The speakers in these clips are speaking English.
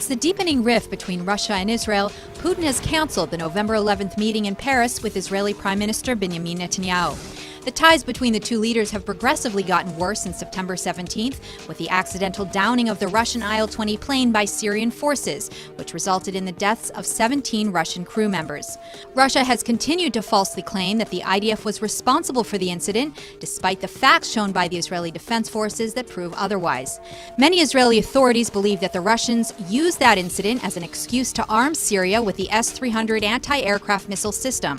Amidst the deepening rift between Russia and Israel, Putin has canceled the November 11th meeting in Paris with Israeli Prime Minister Benjamin Netanyahu. The ties between the two leaders have progressively gotten worse since September 17th, with the accidental downing of the Russian Il-20 plane by Syrian forces, which resulted in the deaths of 17 Russian crew members. Russia has continued to falsely claim that the IDF was responsible for the incident, despite the facts shown by the Israeli Defense Forces that prove otherwise. Many Israeli authorities believe that the Russians used that incident as an excuse to arm Syria with the S-300 anti-aircraft missile system.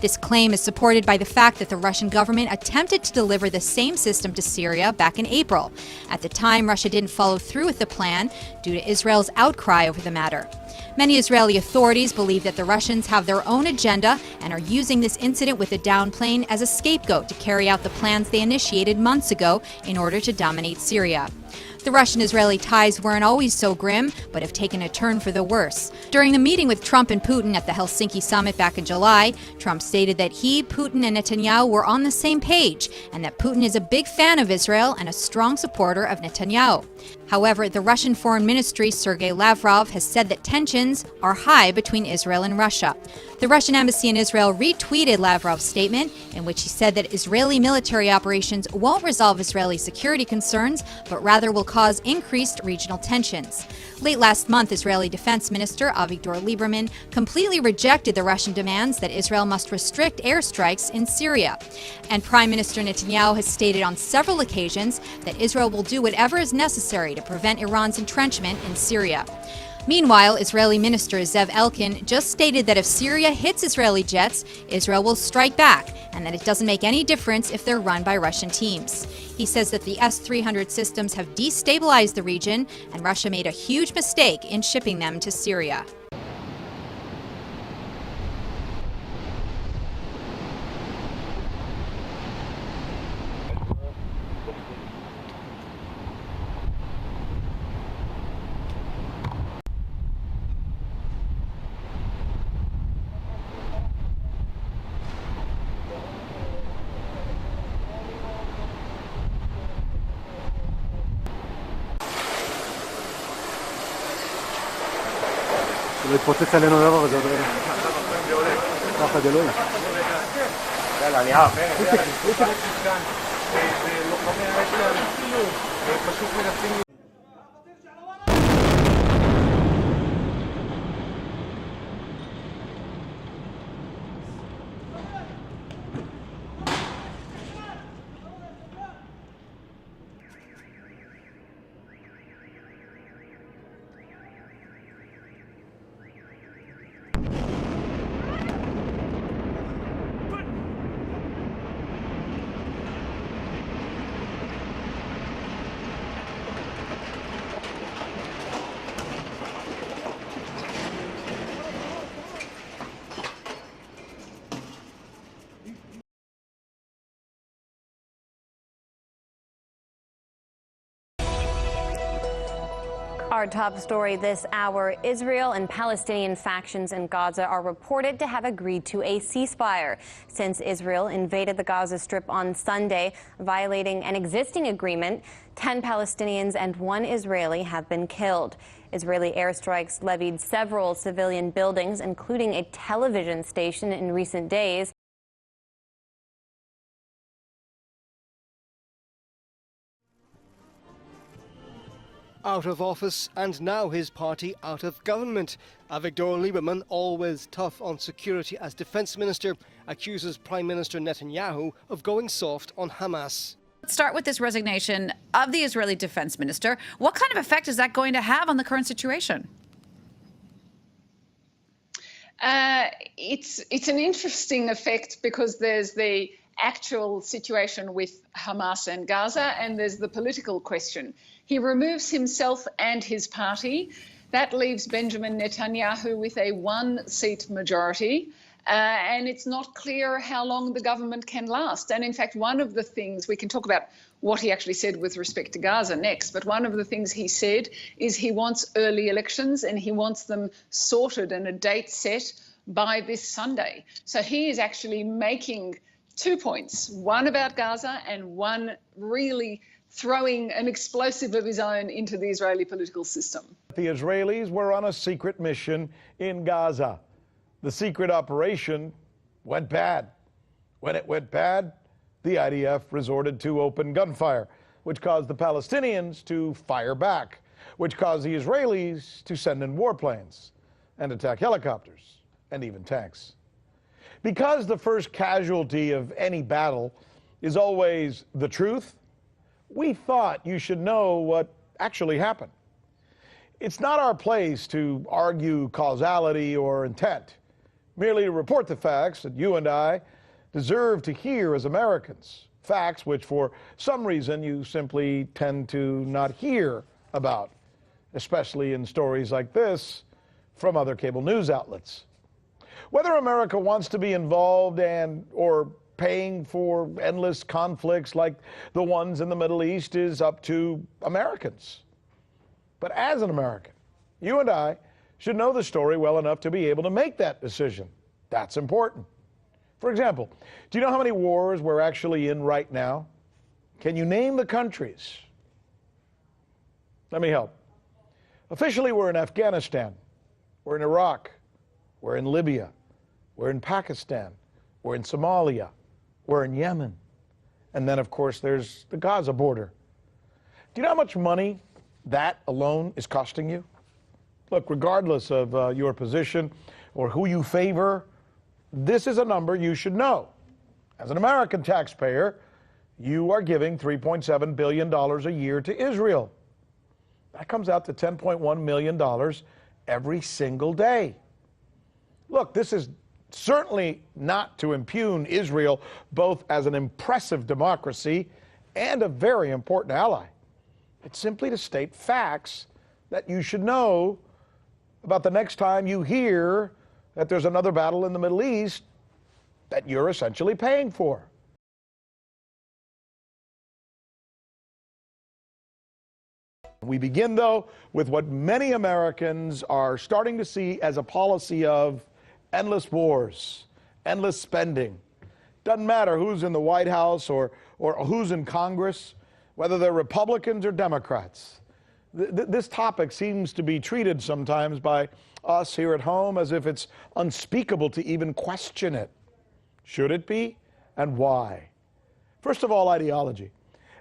This claim is supported by the fact that the Russian government attempted to deliver the same system to Syria back in April. At the time, Russia didn't follow through with the plan due to Israel's outcry over the matter. Many Israeli authorities believe that the Russians have their own agenda and are using this incident with the downed plane as a scapegoat to carry out the plans they initiated months ago in order to dominate Syria. The Russian-Israeli ties weren't always so grim, but have taken a turn for the worse. During the meeting with Trump and Putin at the Helsinki summit back in July, Trump stated that he, Putin, and Netanyahu were on the same page, and that Putin is a big fan of Israel and a strong supporter of Netanyahu. However, the Russian Foreign Ministry, Sergei Lavrov, has said that tensions are high between Israel and Russia. The Russian embassy in Israel retweeted Lavrov's statement, in which he said that Israeli military operations won't resolve Israeli security concerns, but rather will cause increased regional tensions. Late last month, Israeli Defense Minister Avigdor Lieberman completely rejected the Russian demands that Israel must restrict airstrikes in Syria. And Prime Minister Netanyahu has stated on several occasions that Israel will do whatever is necessary to prevent Iran's entrenchment in Syria. Meanwhile, Israeli Minister Zev Elkin just stated that if Syria hits Israeli jets, Israel will strike back, and that it doesn't make any difference if they're run by Russian teams. He says that the S-300 systems have destabilized the region, and Russia made a huge mistake in shipping them to Syria. להתפוצץ עלינו דבר הזה עוד רגע. פחד אלוהים. יאללה, אני אהב. לוחמי האש שלנו פשוט מנסים... Our top story this hour, Israel and Palestinian factions in Gaza are reported to have agreed to a ceasefire since Israel invaded the Gaza Strip on Sunday, violating an existing agreement. 10 Palestinians and 1 Israeli have been killed. Israeli airstrikes levied several civilian buildings, including a television station, in recent days. Out of office and now his party out of government. Avigdor Lieberman, always tough on security as defense minister, accuses Prime Minister Netanyahu of going soft on Hamas. Let's start with this resignation of the Israeli defense minister. What kind of effect is that going to have on the current situation? It's an interesting effect because there's the actual situation with Hamas and Gaza, and there's the political question. He removes himself and his party. That leaves Benjamin Netanyahu with a 1-seat majority. And it's not clear how long the government can last. And in fact, one of the things, we can talk about what he actually said with respect to Gaza next, but one of the things he said is he wants early elections and he wants them sorted and a date set by this Sunday. So he is actually making 2 points, one about Gaza and one really throwing an explosive of his own into the Israeli political system. The Israelis were on a secret mission in Gaza. The secret operation went bad. When it went bad, the IDF resorted to open gunfire, which caused the Palestinians to fire back, which caused the Israelis to send in warplanes and attack helicopters and even tanks. Because the first casualty of any battle is always the truth, we thought you should know what actually happened. It's not our place to argue causality or intent, merely to report the facts that you and I deserve to hear as Americans, facts which for some reason you simply tend to not hear about, especially in stories like this from other cable news outlets. Whether America wants to be involved or paying for endless conflicts like the ones in the Middle East is up to Americans. But as an American, you and I should know the story well enough to be able to make that decision. That's important. For example, do you know how many wars we're actually in right now? Can you name the countries? Let me help. Officially, we're in Afghanistan, we're in Iraq, we're in Libya, we're in Pakistan, we're in Somalia, we're in Yemen, and then, of course, there's the Gaza border. Do you know how much money that alone is costing you? Look, regardless of your position or who you favor, this is a number you should know. As an American taxpayer, you are giving $3.7 billion a year to Israel. That comes out to $10.1 million every single day. Look, this is certainly not to impugn Israel both as an impressive democracy and a very important ally. It's simply to state facts that you should know about the next time you hear that there's another battle in the Middle East that you're essentially paying for. We begin, though, with what many Americans are starting to see as a policy of endless wars, endless spending. Doesn't matter who's in the White House or who's in Congress, whether they're Republicans or Democrats. This topic seems to be treated sometimes by us here at home as if it's unspeakable to even question it. Should it be? And why? First of all, ideology.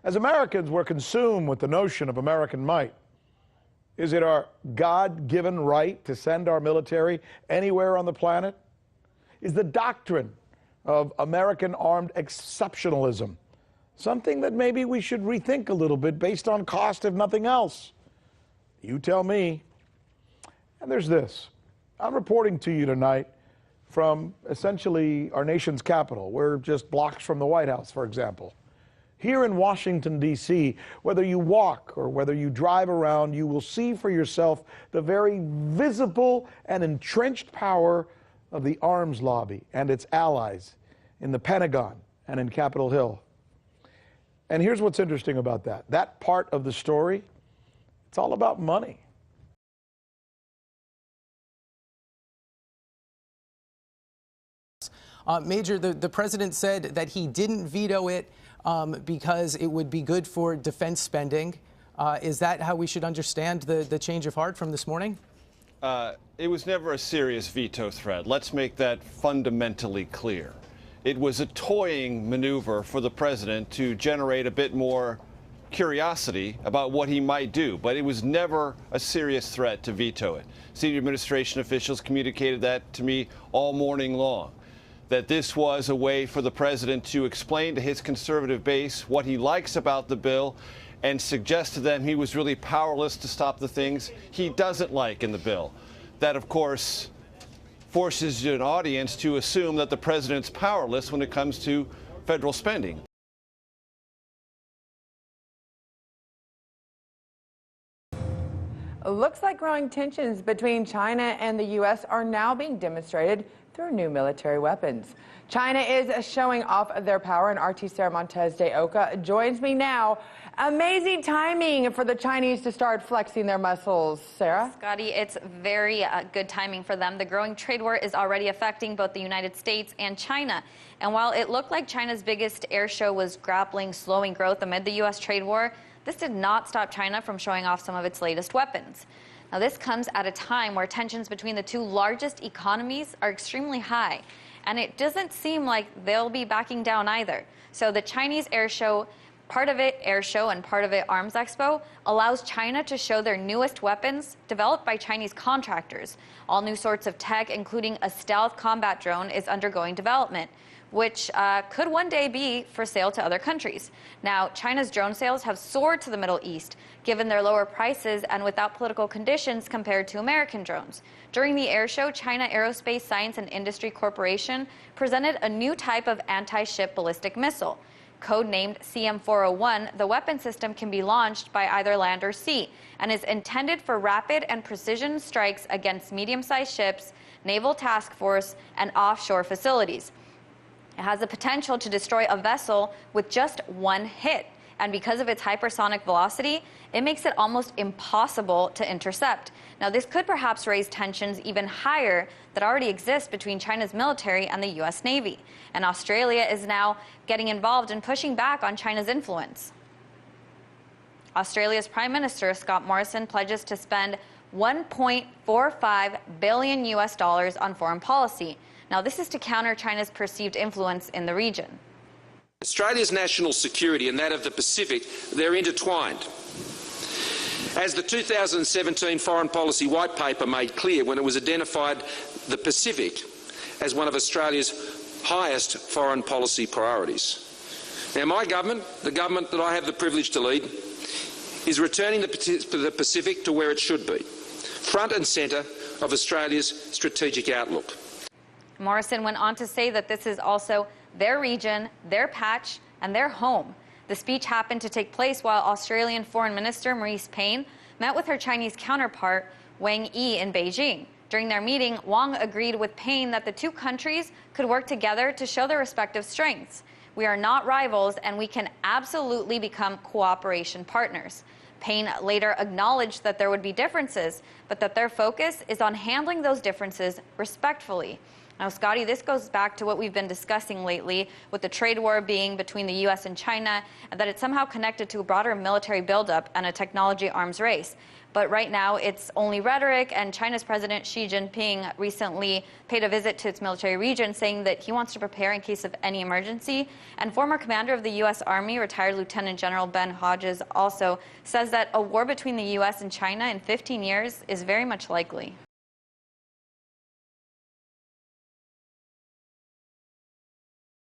As Americans, we're consumed with the notion of American might. Is it our God-given right to send our military anywhere on the planet? Is the doctrine of American armed exceptionalism something that maybe we should rethink a little bit based on cost, if nothing else? You tell me. And there's this. I'm reporting to you tonight from essentially our nation's capital. We're just blocks from the White House, for example. Here in Washington, D.C., whether you walk or whether you drive around, you will see for yourself the very visible and entrenched power of the arms lobby and its allies in the Pentagon and in Capitol Hill. And here's what's interesting about that. That part of the story, it's all about money. Major, the president said that he didn't veto it because it would be good for defense spending. Is that how we should understand the change of heart from this morning? It was never a serious veto threat. Let's make that fundamentally clear. It was a toying maneuver for the president to generate a bit more curiosity about what he might do, but it was never a serious threat to veto it. Senior administration officials communicated that to me all morning long, that this was a way for the president to explain to his conservative base what he likes about the bill and suggest to them he was really powerless to stop the things he doesn't like in the bill. That, of course, forces an audience to assume that the president's powerless when it comes to federal spending. Looks like growing tensions between China and the U.S. are now being demonstrated through new military weapons. China is showing off their power, and RT Sarah Montez de Oca joins me now. Amazing timing for the Chinese to start flexing their muscles. Sarah? Scotty, it's very good timing for them. The growing trade war is already affecting both the United States and China. And while it looked like China's biggest air show was grappling slowing growth amid the U.S. trade war, this did not stop China from showing off some of its latest weapons. Now, this comes at a time where tensions between the two largest economies are extremely high, and it doesn't seem like they'll be backing down either. So the Chinese air show, part of it air show and part of it arms expo, allows China to show their newest weapons developed by Chinese contractors. All new sorts of tech, including a stealth combat drone, is undergoing development, which could one day be for sale to other countries. Now, China's drone sales have soared to the Middle East, given their lower prices and without political conditions compared to American drones. During the air show, China Aerospace Science and Industry Corporation presented a new type of anti-ship ballistic missile. Codenamed CM-401, the weapon system can be launched by either land or sea and is intended for rapid and precision strikes against medium-sized ships, naval task force, and offshore facilities. It has the potential to destroy a vessel with just one hit. And because of its hypersonic velocity, it makes it almost impossible to intercept. Now, this could perhaps raise tensions even higher that already exist between China's military and the U.S. Navy. And Australia is now getting involved in pushing back on China's influence. Australia's Prime Minister, Scott Morrison, pledges to spend $1.45 billion on foreign policy. Now, this is to counter China's perceived influence in the region. Australia's national security and that of the Pacific, they're intertwined. As the 2017 Foreign Policy White Paper made clear when it was identified the Pacific as one of Australia's highest foreign policy priorities. Now, my government, the government that I have the privilege to lead, is returning the Pacific to where it should be, front and centre of Australia's strategic outlook. Morrison went on to say that this is also their region, their patch, and their home. The speech happened to take place while Australian Foreign Minister Marise Payne met with her Chinese counterpart Wang Yi in Beijing. During their meeting, Wang agreed with Payne that the two countries could work together to show their respective strengths. We are not rivals, and we can absolutely become cooperation partners. Payne later acknowledged that there would be differences, but that their focus is on handling those differences respectfully. Now, Scotty, this goes back to what we've been discussing lately with the trade war being between the U.S. and China, and that it's somehow connected to a broader military buildup and a technology arms race. But right now, it's only rhetoric, and China's President Xi Jinping recently paid a visit to its military region, saying that he wants to prepare in case of any emergency. And former commander of the U.S. Army, retired Lieutenant General Ben Hodges, also says that a war between the U.S. and China in 15 years is very much likely.